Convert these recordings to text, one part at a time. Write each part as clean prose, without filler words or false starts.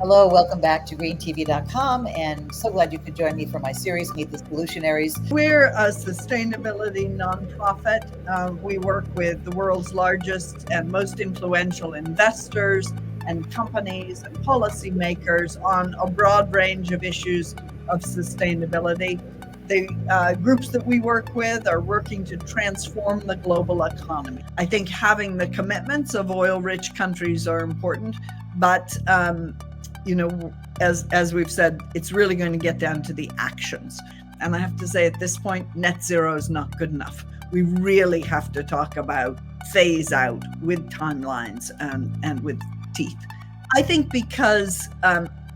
Hello, welcome back to greentv.com, and so glad you could join me for my series, Meet the Solutionaries. We're a sustainability nonprofit. We work with the world's largest and most influential investors and companies and policymakers on a broad range of issues of sustainability. The groups that we work with are working to transform the global economy. I think having the commitments of oil-rich countries are important, but as we've said, it's really going to get down to the actions. And I have to say, at this point, net zero is not good enough. We really have to talk about phase out with timelines and with teeth. I think because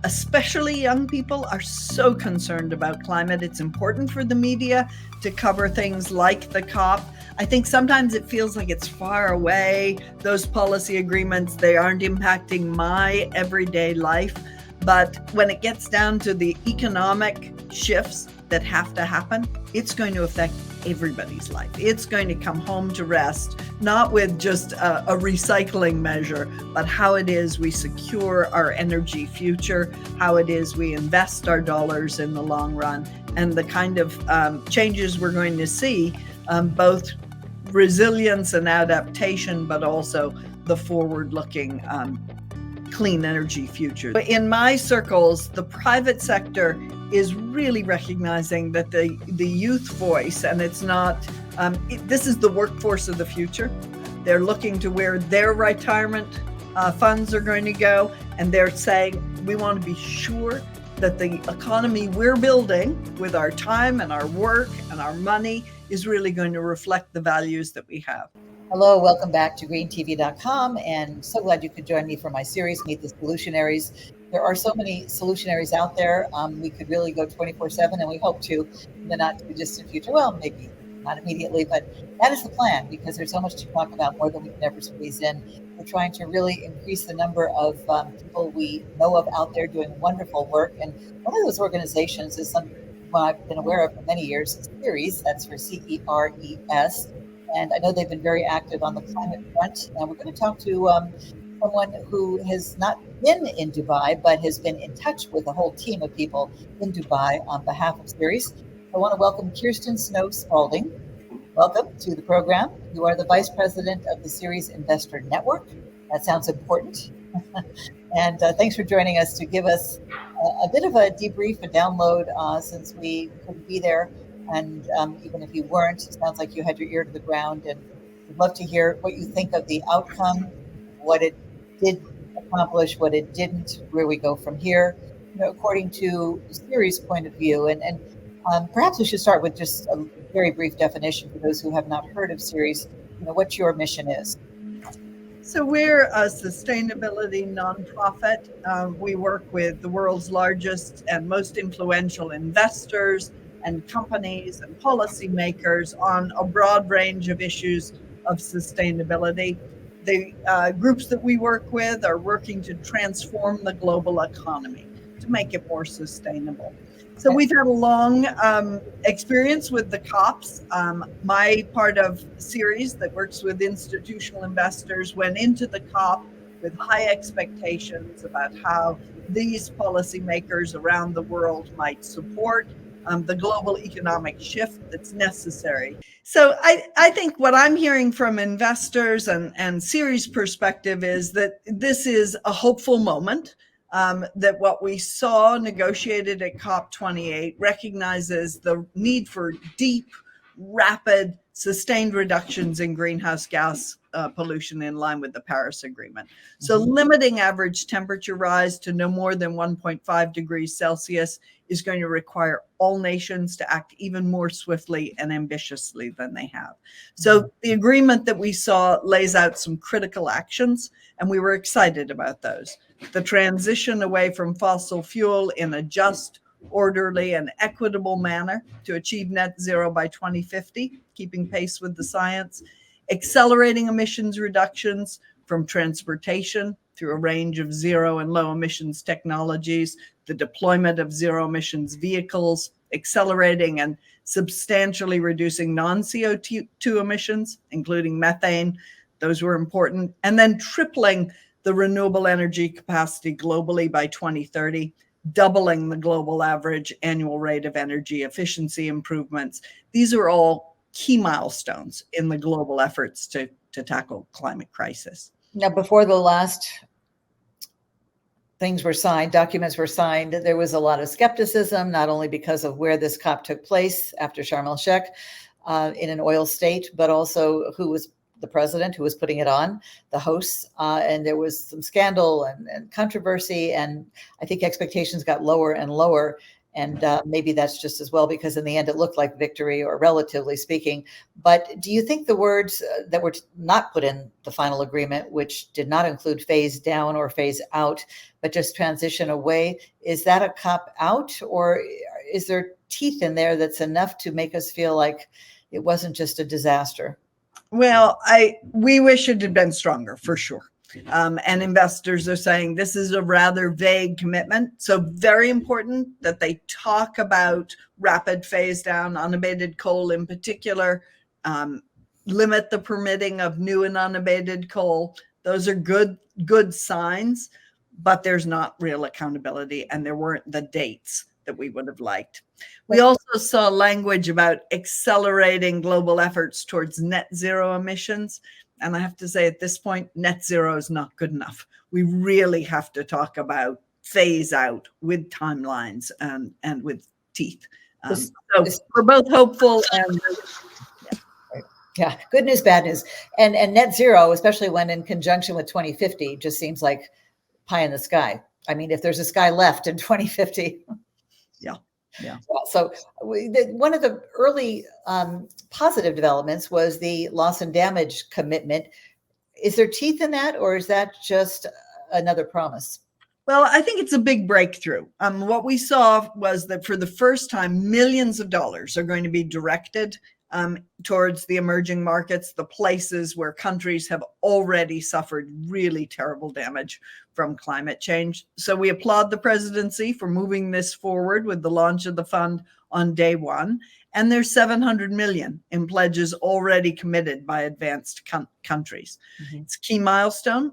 especially young people are so concerned about climate, it's important for the media to cover things like the COP. I think sometimes it feels like it's far away. Those policy agreements, they aren't impacting my everyday life. But when it gets down to the economic shifts that have to happen, it's going to affect everybody's life. It's going to come home to rest, not with just a recycling measure, but how it is we secure our energy future, how it is we invest our dollars in the long run, and the kind of changes we're going to see, both resilience and adaptation, but also the forward-looking clean energy future. In my circles, the private sector is really recognizing that the youth voice, and it's not, this is the workforce of the future. They're looking to where their retirement funds are going to go, and they're saying, we want to be sure that the economy we're building with our time and our work and our money is really going to reflect the values that we have. Hello, welcome back to greentv.com, and so glad you could join me for my series, Meet the Solutionaries. There are so many solutionaries out there. We could really go 24/7, and we hope to in the not too distant future. Well, maybe not immediately, but that is the plan, because there's so much to talk about, more than we can ever squeeze in. We're trying to really increase the number of people we know of out there doing wonderful work. And one of those organizations is something I've been aware of for many years, Ceres, that's for CERES. And I know they've been very active on the climate front. And we're going to talk to someone who has not been in Dubai, but has been in touch with a whole team of people in Dubai on behalf of Ceres. I want to welcome Kirsten Snow Spalding. Welcome to the program. You are the Vice President of the Ceres Investor Network. That sounds important. And thanks for joining us to give us a bit of a debrief, a download, since we couldn't be there. And even if you weren't, it sounds like you had your ear to the ground, and we'd love to hear what you think of the outcome, what it did accomplish, what it didn't, where we go from here, according to Ceres' point of view. And perhaps we should start with just a very brief definition for those who have not heard of Ceres, what your mission is. So we're a sustainability nonprofit. We work with the world's largest and most influential investors and companies and policymakers on a broad range of issues of sustainability. The groups that we work with are working to transform the global economy to make it more sustainable. So we've had a long experience with the COPs. My part of Ceres that works with institutional investors went into the COP with high expectations about how these policymakers around the world might support the global economic shift that's necessary. So I think what I'm hearing from investors and Ceres' perspective is that this is a hopeful moment, that what we saw negotiated at COP28 recognizes the need for deep, rapid, sustained reductions in greenhouse gas pollution in line with the Paris Agreement. So limiting average temperature rise to no more than 1.5 degrees Celsius is going to require all nations to act even more swiftly and ambitiously than they have. So the agreement that we saw lays out some critical actions, and we were excited about those. The transition away from fossil fuel in a just, orderly, and equitable manner to achieve net zero by 2050, keeping pace with the science, accelerating emissions reductions from transportation through a range of zero and low emissions technologies, the deployment of zero emissions vehicles, accelerating and substantially reducing non-CO2 emissions, including methane. Those were important. And then tripling the renewable energy capacity globally by 2030, doubling the global average annual rate of energy efficiency improvements. These are all key milestones in the global efforts to tackle climate crisis. Now, before the last things were signed, documents were signed, there was a lot of skepticism, not only because of where this COP took place after Sharm el-Sheikh in an oil state, but also who was the president who was putting it on, the hosts. And there was some scandal and controversy. And I think expectations got lower and lower. And maybe that's just as well, because in the end, it looked like victory, or relatively speaking. But do you think the words that were not put in the final agreement, which did not include phase down or phase out, but just transition away, is that a cop out, or is there teeth in there that's enough to make us feel like it wasn't just a disaster? Well, we wish it had been stronger, for sure. And investors are saying this is a rather vague commitment. So very important that they talk about rapid phase down, unabated coal in particular, limit the permitting of new and unabated coal. Those are good signs, but there's not real accountability, and there weren't the dates that we would have liked. We also saw language about accelerating global efforts towards net zero emissions. And I have to say, at this point, net zero is not good enough. We really have to talk about phase out with timelines and with teeth. So we're both hopeful and yeah, good news, bad news. And net zero, especially when in conjunction with 2050, just seems like pie in the sky. I mean, if there's a sky left in 2050. Yeah. So one of the early positive developments was the loss and damage commitment. Is there teeth in that, or is that just another promise? Well, I think it's a big breakthrough. What we saw was that for the first time, millions of dollars are going to be directed towards the emerging markets, the places where countries have already suffered really terrible damage from climate change. So we applaud the presidency for moving this forward with the launch of the fund on day one. And there's 700 million in pledges already committed by advanced countries. Mm-hmm. It's a key milestone,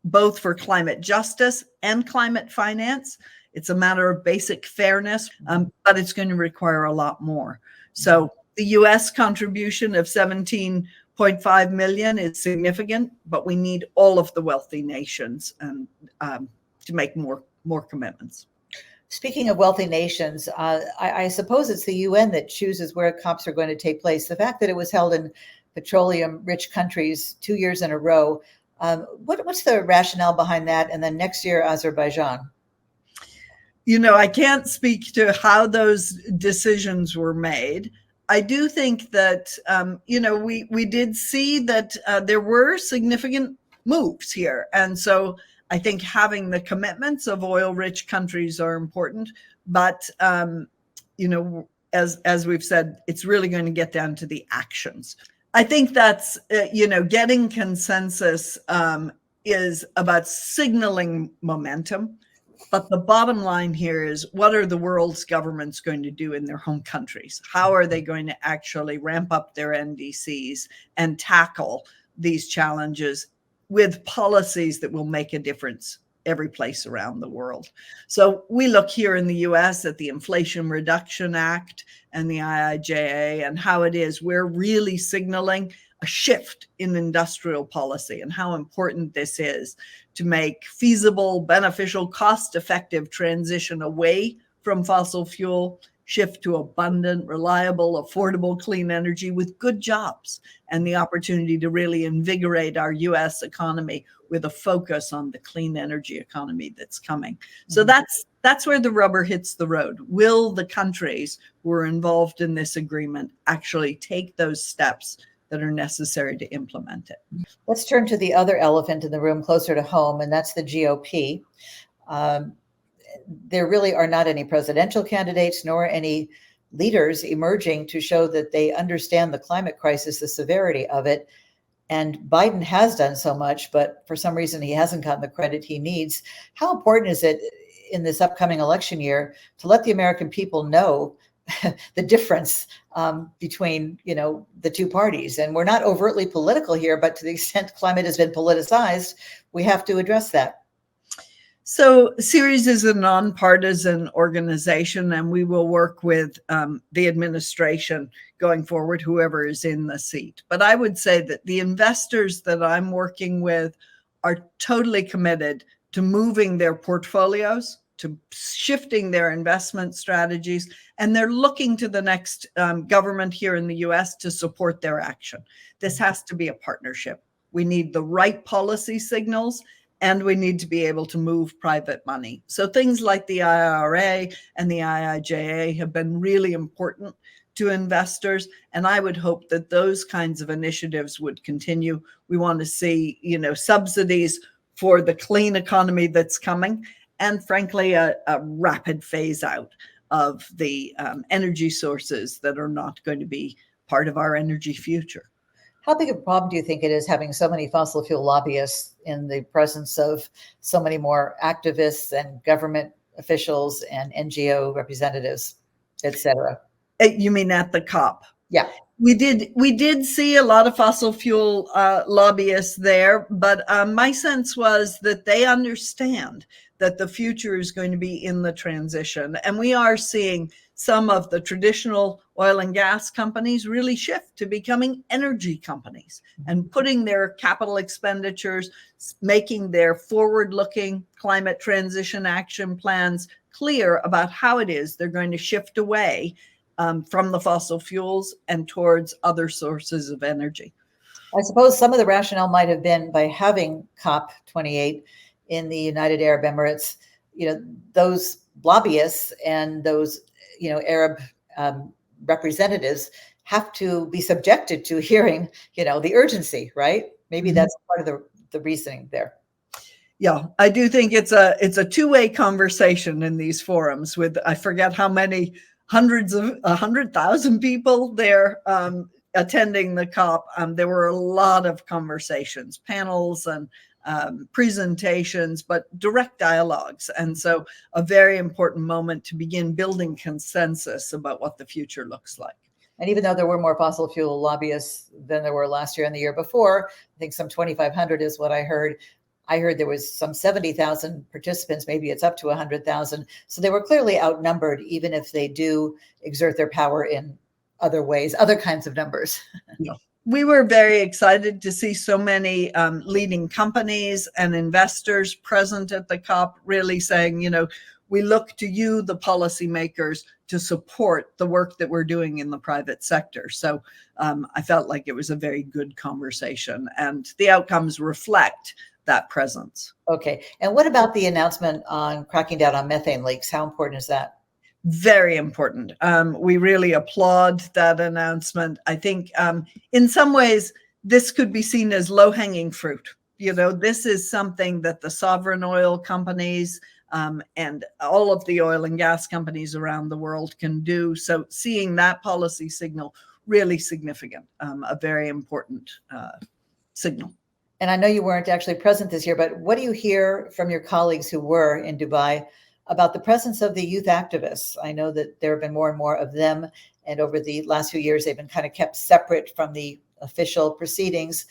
both for climate justice and climate finance. It's a matter of basic fairness, but it's going to require a lot more. So the U.S. contribution of 17.5 million is significant, but we need all of the wealthy nations to make more commitments. Speaking of wealthy nations, I suppose it's the UN that chooses where COPs are going to take place. The fact that it was held in petroleum-rich countries 2 years in a row, what's the rationale behind that? And then next year, Azerbaijan. You know, I can't speak to how those decisions were made. I do think that, we did see that there were significant moves here. And so I think having the commitments of oil-rich countries are important. But, as we've said, it's really going to get down to the actions. I think that's, getting consensus is about signaling momentum. But the bottom line here is, what are the world's governments going to do in their home countries? How are they going to actually ramp up their NDCs and tackle these challenges with policies that will make a difference every place around the world? So we look here in the US at the Inflation Reduction Act and the IIJA, and how it is we're really signaling a shift in industrial policy and how important this is to make feasible, beneficial, cost-effective transition away from fossil fuel, shift to abundant, reliable, affordable, clean energy with good jobs, and the opportunity to really invigorate our US economy with a focus on the clean energy economy that's coming. So that's where the rubber hits the road. Will the countries who are involved in this agreement actually take those steps that are necessary to implement it? Let's turn to the other elephant in the room closer to home, and that's the GOP. There really are not any presidential candidates nor any leaders emerging to show that they understand the climate crisis, the severity of it. And Biden has done so much, but for some reason he hasn't gotten the credit he needs. How important is it in this upcoming election year to let the American people know the difference between, the two parties. And we're not overtly political here, but to the extent climate has been politicized, we have to address that. So Ceres is a nonpartisan organization, and we will work with the administration going forward, whoever is in the seat. But I would say that the investors that I'm working with are totally committed to moving their portfolios, to shifting their investment strategies, and they're looking to the next government here in the US to support their action. This has to be a partnership. We need the right policy signals, and we need to be able to move private money. So things like the IRA and the IIJA have been really important to investors. And I would hope that those kinds of initiatives would continue. We want to see, subsidies for the clean economy that's coming, and frankly, a rapid phase out of the energy sources that are not going to be part of our energy future. How big a problem do you think it is having so many fossil fuel lobbyists in the presence of so many more activists and government officials and NGO representatives, et cetera? You mean at the COP? Yeah. We did see a lot of fossil fuel lobbyists there, but my sense was that they understand that the future is going to be in the transition. And we are seeing some of the traditional oil and gas companies really shift to becoming energy companies and putting their capital expenditures, making their forward-looking climate transition action plans clear about how it is they're going to shift away from the fossil fuels and towards other sources of energy. I suppose some of the rationale might have been by having COP28 in the United Arab Emirates, those lobbyists and those, Arab representatives have to be subjected to hearing, the urgency, right? Maybe that's part of the reasoning there. Yeah, I do think it's a two-way conversation in these forums with, I forget how many hundreds of 100,000 people there attending the COP. There were a lot of conversations, panels and presentations, but direct dialogues. And so a very important moment to begin building consensus about what the future looks like. And even though there were more fossil fuel lobbyists than there were last year and the year before, I think some 2,500 is what I heard. I heard there was some 70,000 participants, maybe it's up to 100,000. So they were clearly outnumbered, even if they do exert their power in other ways, other kinds of numbers. Yeah. We were very excited to see so many leading companies and investors present at the COP, really saying, we look to you, the policymakers, to support the work that we're doing in the private sector. So I felt like it was a very good conversation, and the outcomes reflect that presence. Okay. And what about the announcement on cracking down on methane leaks? How important is that? Very important. We really applaud that announcement. I think in some ways, this could be seen as low-hanging fruit. This is something that the sovereign oil companies and all of the oil and gas companies around the world can do. So seeing that policy signal, really significant, a very important signal. And I know you weren't actually present this year, but what do you hear from your colleagues who were in Dubai about the presence of the youth activists? I know that there have been more and more of them, and over the last few years, they've been kind of kept separate from the official proceedings,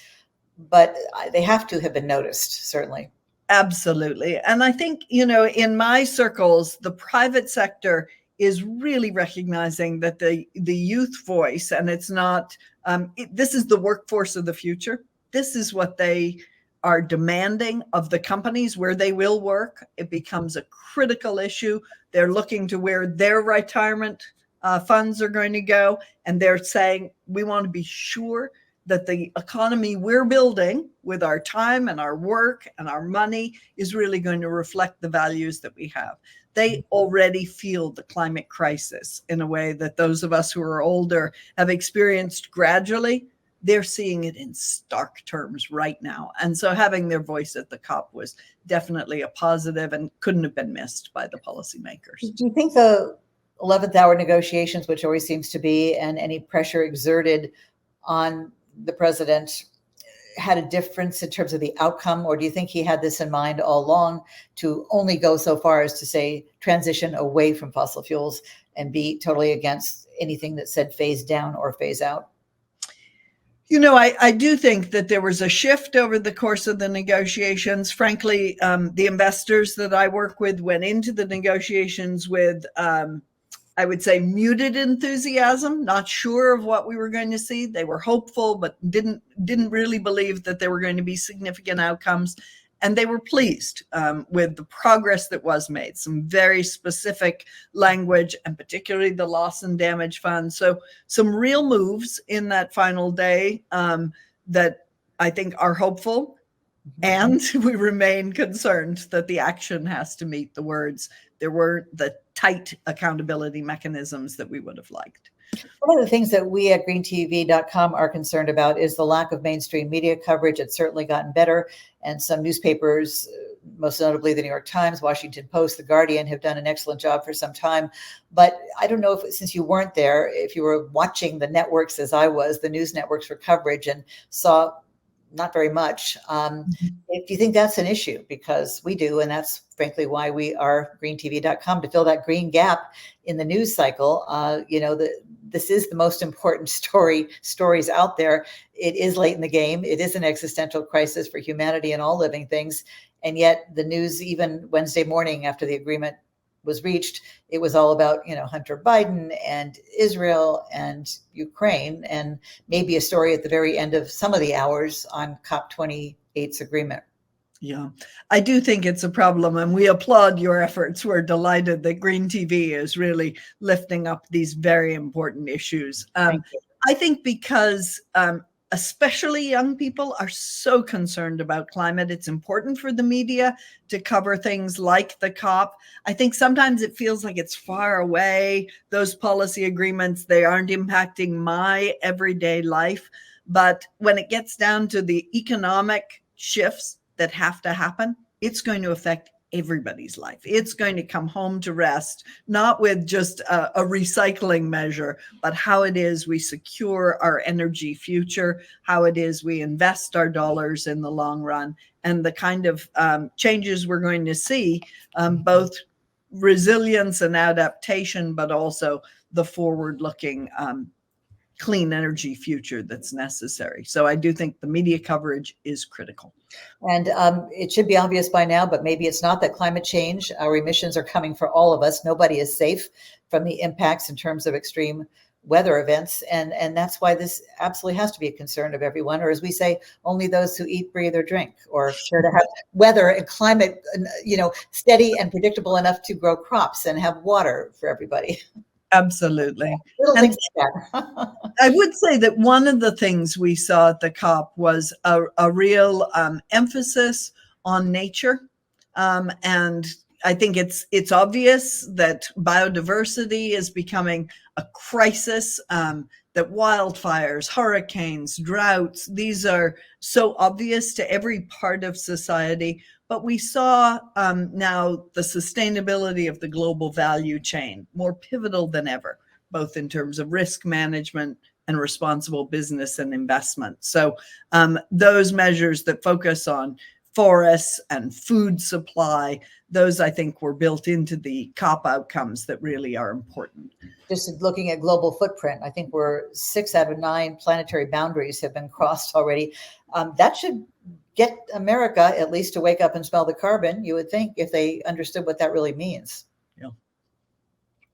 but they have to have been noticed, certainly. Absolutely. And I think, in my circles, the private sector is really recognizing that the youth voice, and it's not, this is the workforce of the future. This is what they are demanding of the companies where they will work. It becomes a critical issue. They're looking to where their retirement funds are going to go. And they're saying, we want to be sure that the economy we're building with our time and our work and our money is really going to reflect the values that we have. They already feel the climate crisis in a way that those of us who are older have experienced gradually. They're seeing it in stark terms right now. And so having their voice at the COP was definitely a positive and couldn't have been missed by the policymakers. Do you think the 11th hour negotiations, which always seems to be, and any pressure exerted on the president had a difference in terms of the outcome, or do you think he had this in mind all along to only go so far as to say transition away from fossil fuels and be totally against anything that said phase down or phase out? I do think that there was a shift over the course of the negotiations. Frankly, the investors that I work with went into the negotiations with, I would say, muted enthusiasm, not sure of what we were going to see. They were hopeful, but didn't really believe that there were going to be significant outcomes. And they were pleased with the progress that was made, some very specific language, and particularly the loss and damage fund. So some real moves in that final day that I think are hopeful. And we remain concerned that the action has to meet the words. There were the tight accountability mechanisms that we would have liked. One of the things that we at greentv.com are concerned about is the lack of mainstream media coverage. It's certainly gotten better. And some newspapers, most notably the New York Times, Washington Post, The Guardian, have done an excellent job for some time. But I don't know if, since you weren't there, if you were watching the networks as I was, the news networks for coverage, and saw not very much. If you think that's an issue, because we do, and that's frankly why we are greentv.com, to fill that green gap in the news cycle. This is the most important stories out there. It is late in the game. It is an existential crisis for humanity and all living things. And yet the news, even Wednesday morning after the agreement was reached, it was all about, Hunter Biden and Israel and Ukraine, and maybe a story at the very end of some of the hours on COP28's agreement. Yeah, I do think it's a problem, and we applaud your efforts. We're delighted that Green TV is really lifting up these very important issues. I think because especially young people are so concerned about climate, it's important for the media to cover things like the COP. I think sometimes it feels like it's far away. Those policy agreements, they aren't impacting my everyday life. But when it gets down to the economic shifts that have to happen, it's going to affect everybody's life. It's going to come home to rest, not with just a recycling measure, but how it is we secure our energy future, how it is we invest our dollars in the long run, and the kind of changes we're going to see, both resilience and adaptation, but also the forward-looking clean energy future that's necessary. So I do think the media coverage is critical. And it should be obvious by now, but maybe it's not, that climate change, our emissions are coming for all of us. Nobody is safe from the impacts in terms of extreme weather events. And that's why this absolutely has to be a concern of everyone, or as we say, only those who eat, breathe, or drink, or care to have weather and climate, steady and predictable enough to grow crops and have water for everybody. Absolutely. Little things like that. I would say that one of the things we saw at the COP was a real emphasis on nature. And I think it's obvious that biodiversity is becoming a crisis, that wildfires, hurricanes, droughts, these are so obvious to every part of society. But we saw now the sustainability of the global value chain more pivotal than ever, both in terms of risk management and responsible business and investment. So those measures that focus on forests and food supply, those I think were built into the COP outcomes that really are important. Just looking at global footprint, I think we're 6 out of 9 planetary boundaries have been crossed already. That should get America at least to wake up and smell the carbon, you would think, if they understood what that really means. Yeah.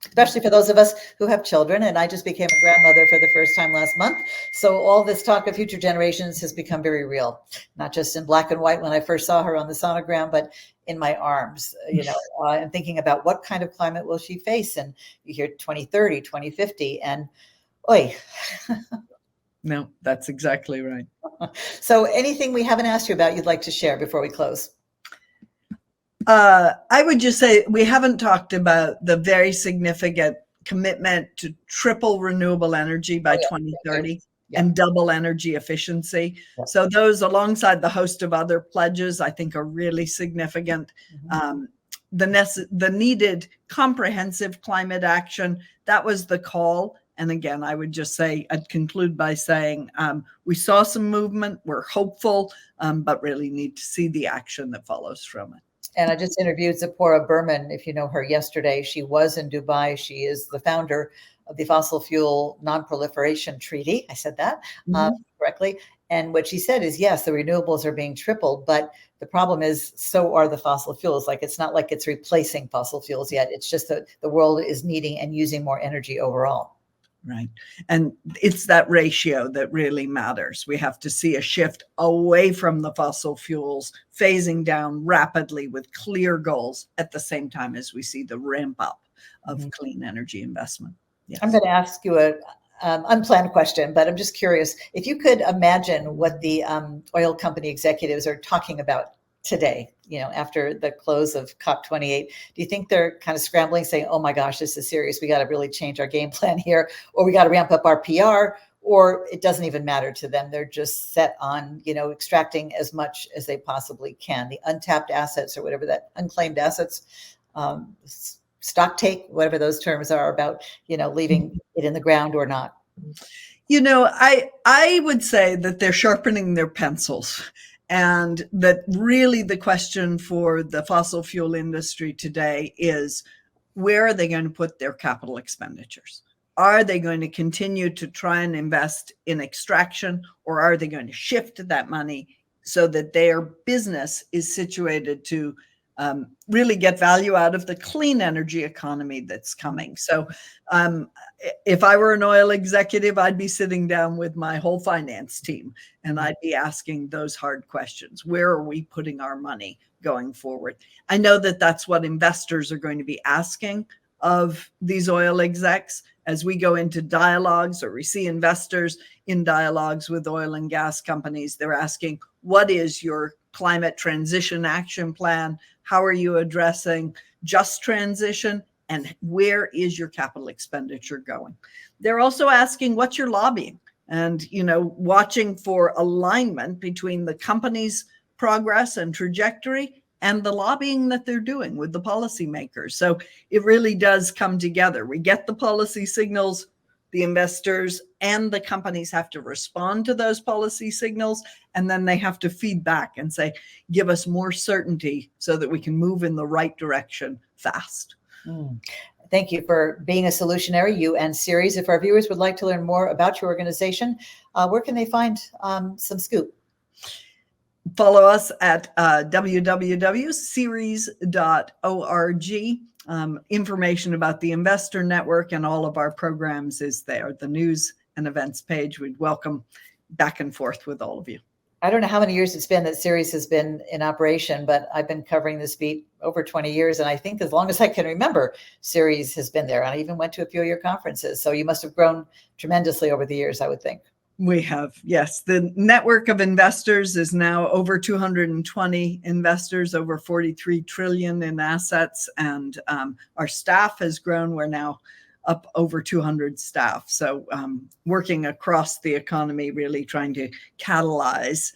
Especially for those of us who have children. And I just became a grandmother for the first time last month. So all this talk of future generations has become very real, not just in black and white when I first saw her on the sonogram, but in my arms, and thinking about what kind of climate will she face. And you hear 2030, 2050, and oi. No, that's exactly right. So anything we haven't asked you about you'd like to share before we close? I would just say we haven't talked about the very significant commitment to triple renewable energy by 2030 and double energy efficiency. Yeah. So those, alongside the host of other pledges, I think are really significant. The needed comprehensive climate action, that was the call. And again, I would just say, I'd conclude by saying we saw some movement, we're hopeful, but really need to see the action that follows from it. And I just interviewed Zipporah Berman, if you know her, yesterday. She was in Dubai. She is the founder of the Fossil Fuel Non-Proliferation Treaty. I said that correctly. And what she said is, yes, the renewables are being tripled, but the problem is so are the fossil fuels. Like, it's not like it's replacing fossil fuels yet. It's just that the world is needing and using more energy overall. Right. And it's that ratio that really matters. We have to see a shift away from the fossil fuels, phasing down rapidly with clear goals at the same time as we see the ramp up of clean energy investment. Yes. I'm going to ask you a unplanned question, but I'm just curious. If you could imagine what the oil company executives are talking about today, after the close of COP28, do you think they're kind of scrambling, saying, oh my gosh, this is serious, we got to really change our game plan here, or we got to ramp up our PR, or it doesn't even matter to them? They're just set on, extracting as much as they possibly can, the untapped assets, or whatever that unclaimed assets, stock take, whatever those terms are, about, leaving it in the ground or not. I would say that they're sharpening their pencils, and that really the question for the fossil fuel industry today is, where are they going to put their capital expenditures? Are they going to continue to try and invest in extraction, or are they going to shift that money so that their business is situated to really get value out of the clean energy economy that's coming? So if I were an oil executive, I'd be sitting down with my whole finance team, and I'd be asking those hard questions. Where are we putting our money going forward? I know that that's what investors are going to be asking of these oil execs as we go into dialogues, or we see investors in dialogues with oil and gas companies. They're asking, what is your climate transition action plan? How are you addressing just transition? And where is your capital expenditure going? They're also asking, what's your lobbying? And, watching for alignment between the company's progress and trajectory and the lobbying that they're doing with the policymakers. So it really does come together. We get the policy signals, the investors and the companies have to respond to those policy signals, and then they have to feed back and say, give us more certainty so that we can move in the right direction fast. Thank you for being a solutionary, you and Ceres. If our viewers would like to learn more about your organization, where can they find some scoop? Follow us at www.ceres.org. Information about the Investor Network and all of our programs is there. The news and events page. We'd welcome back and forth with all of you. I don't know how many years it's been that Ceres has been in operation, but I've been covering this beat over 20 years. And I think as long as I can remember, Ceres has been there. And I even went to a few of your conferences. So you must have grown tremendously over the years, I would think. We have, yes. The network of investors is now over 220 investors, over 43 trillion in assets. And our staff has grown. We're now up over 200 staff. So working across the economy, really trying to catalyze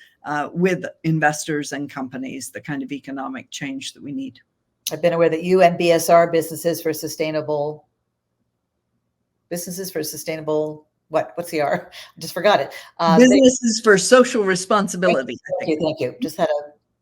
with investors and companies the kind of economic change that we need. I've been aware that you and BSR, what's the R? I just forgot it. Businesses for Social Responsibility. Thank you. Just had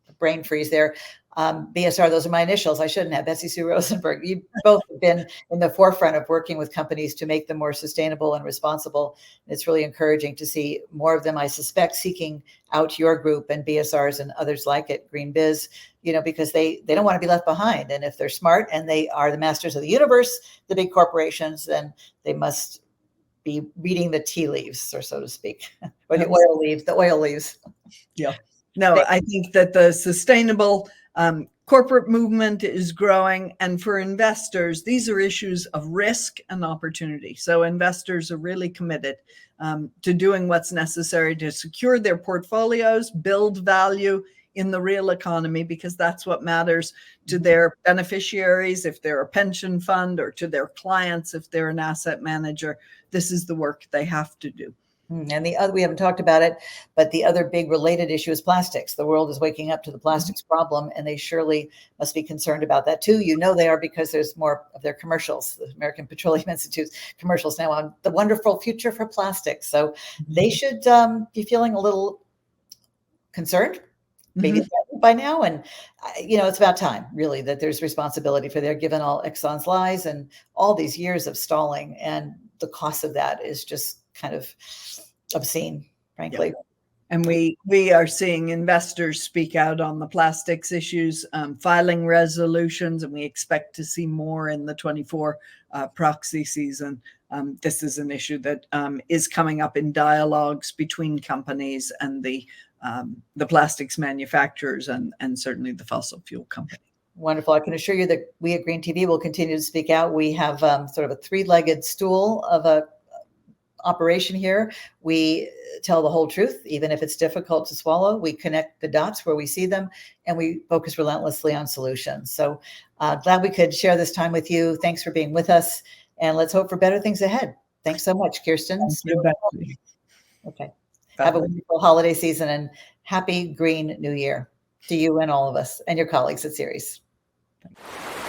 a brain freeze there. BSR, those are my initials. I shouldn't have. Betsy Sue Rosenberg. You both have been in the forefront of working with companies to make them more sustainable and responsible. It's really encouraging to see more of them, I suspect, seeking out your group and BSRs and others like it, Green Biz, because they don't want to be left behind. And if they're smart and they are the masters of the universe, the big corporations, then they must be reading the tea leaves, or so to speak, or the oil leaves. Yeah. No, I think that the sustainable corporate movement is growing. And for investors, these are issues of risk and opportunity. So investors are really committed to doing what's necessary to secure their portfolios, build value in the real economy, because that's what matters to their beneficiaries, if they're a pension fund, or to their clients, if they're an asset manager. This is the work they have to do. And the other, we haven't talked about it, but the other big related issue is plastics. The world is waking up to the plastics problem, and they surely must be concerned about that too. You know they are, because there's more of their commercials, the American Petroleum Institute's commercials now on the wonderful future for plastics. So they should be feeling a little concerned, maybe by now. And, it's about time, really, that there's responsibility for there, given all Exxon's lies and all these years of stalling. And the cost of that is just kind of obscene, frankly. Yeah. And we are seeing investors speak out on the plastics issues, filing resolutions, and we expect to see more in the 24 proxy season. This is an issue that is coming up in dialogues between companies and the plastics manufacturers and certainly the fossil fuel company. Wonderful. I can assure you that we at Green TV will continue to speak out. We have sort of a three-legged stool of a operation here. We tell the whole truth, even if it's difficult to swallow. We connect the dots where we see them, and we focus relentlessly on solutions. So glad we could share this time with you. Thanks for being with us, and let's hope for better things ahead. Thanks so much, Kirsten. Okay. Bye. Have a wonderful holiday season and happy Green New Year to you and all of us and your colleagues at Ceres. Thanks.